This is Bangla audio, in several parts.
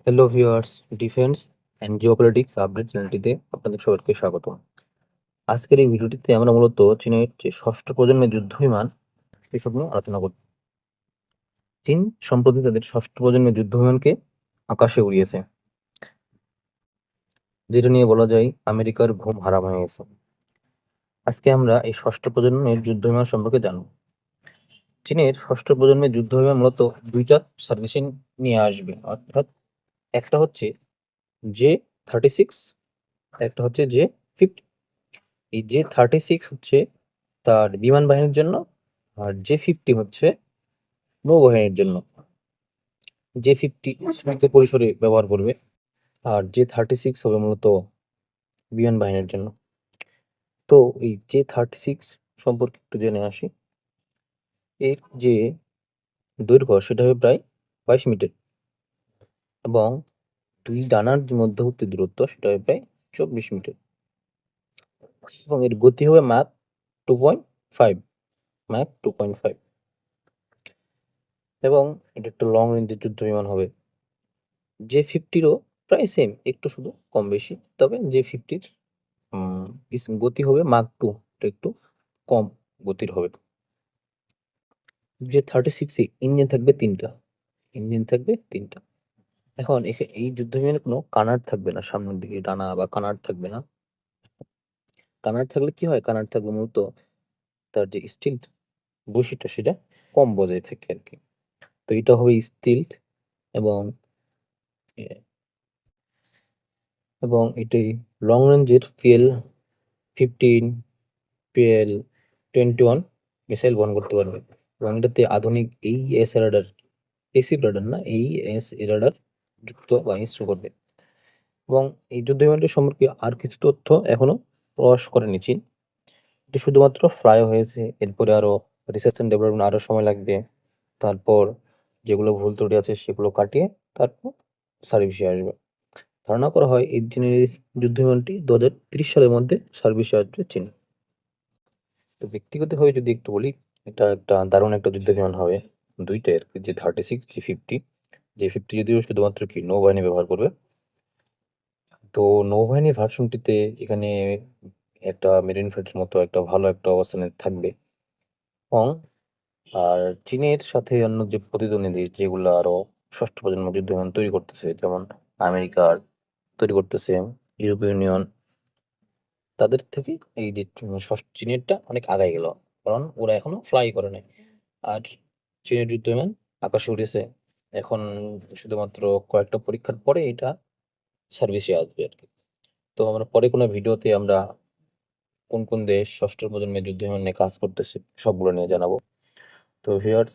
Hello viewers, defence and geopolitics update চ্যানেলটিতে আপনাদের সবাইকে স্বাগত। আজকের এই ভিডিওটিতে আমরা মূলত চীনের যে ষষ্ঠ প্রজন্মের যুদ্ধ বিমান এসব নিয়ে আলোচনা করব। চীন সম্প্রতি তাদের ষষ্ঠ প্রজন্মের যুদ্ধ বিমানকে আকাশে উড়িয়েছে, যেটা নিয়ে বলা যায় আমেরিকার ঘুম হারাম হয়ে গেছে। আজকে আমরা এই ষষ্ঠ প্রজন্মের যুদ্ধ বিমান সম্পর্কে জানব। চীনের ষষ্ঠ প্রজন্মের যুদ্ধ বিমান মূলত দুইটা সার্ভিসিং নিয়ে আসবে, অর্থাৎ একটা হচ্ছে J-36, একটা হচ্ছে J-50। এই J-36 হচ্ছে তার বিমান বাহিনীর জন্য, আর J-50 হচ্ছে নৌবাহিনীর জন্য। J-50 সীমিত পরিসরে ব্যবহার করবে, আর J-36 হবে মূলত বিমান বাহিনীর জন্য। তো এই J-36 সম্পর্কে একটু জেনে আসি। এর যে দৈর্ঘ্য সেটা হবে প্রায় 22 মিটার, এবং দুই ডানার যে মধ্যবর্তী দূরত্ব সেটা হবে প্রায় 24 মিটার, এবং এর গতি হবে মাক 2.5, মাক 2.5, এবং এটা একটা লং রেঞ্জের যুদ্ধ বিমান হবে। J-50-ও প্রায় সেম, একটু শুধু কম বেশি, তবে J-50-র গতি হবে মাক 2, এটা একটু কম গতির হবে। J-36-এ ইঞ্জিন থাকবে তিনটা। এখন এই যুদ্ধ বিমানে কোনো কানাড থাকবে না, সামনের দিকে ডানা বা কানাড থাকবে না। কানাড থাকলে কি হয়, কানাড থাকলে মূলত তার যে স্টিলথ বৈশিষ্ট্য সেটা কম বজায় থাকে আর কি। তো এটা হবে স্টিলথ, এবং এবং এটাই লং রেঞ্জের PL-15, PL-21 মিসাইল বহন করতে পারবে, এবং এটাতে আধুনিক AES রাডার, এসিভ রাডার না, AES রাডার যুক্ত বা ইনস্টল করবে। এবং এই যুদ্ধ বিমানটি সম্পর্কে আর কিছু তথ্য এখনো প্রকাশ করেনি চীন। এটি শুধুমাত্র ফ্লাই হয়েছে, এরপরে আরো রিসার্চ এন্ড ডেভেলপমেন্ট আরো সময় লাগবে। তারপর যেগুলো ভুল ত্রুটি আছে সেগুলো কাটিয়ে তারপর সার্ভিসে আসবে। ধারণা করা হয় এই চীনের এই যুদ্ধ বিমানটি 2030 সালের মধ্যে সার্ভিসে আসবে চীন। তো ব্যক্তিগতভাবে যদি একটু বলি, এটা একটা দারুণ একটা যুদ্ধ বিমান হবে, দুইটাই আর কি, J-36, J-50। J-50 যদিও শুধুমাত্র কি নৌবাহিনী ব্যবহার করবে। তো নৌবাহিনীর ভার্সনটিতে এখানে একটা মেরিন ফ্লিটের মতো একটা ভালো একটা অবস্থানে থাকবে, এবং আর চীনের সাথে অন্য যে প্রতিদ্বন্দ্বী দেশ যেগুলো আরো ষষ্ঠ প্রজন্ম যুদ্ধ বিমান তৈরি করতেছে, যেমন আমেরিকার তৈরি করতেছে, ইউরোপীয় ইউনিয়ন, তাদের থেকে এই যে চীনেরটা অনেক আগায় গেল, কারণ ওরা এখনো ফ্লাই করে নাই। আর চীনের যুদ্ধ বিমান আকাশে উড়েছে, এখন শুধুমাত্র কয়েকটা পরীক্ষার পরে এটা সার্ভিসে আসবে আর কি। তো আমরা পরে কোনো ভিডিওতে আমরা কোন কোন দেশ ষষ্ঠ প্রজন্মের যুদ্ধ বিমান নিয়ে কাজ করতেছে সবগুলো নিয়ে জানাবো। তো ভিউয়ার্স,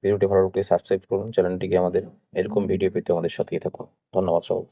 ভিডিওটি ভালো লাগলে সাবস্ক্রাইব করুন চ্যানেলটিকে, আমাদের এরকম ভিডিও পেতে আমাদের সাথেই থাকুন। ধন্যবাদ সবাই।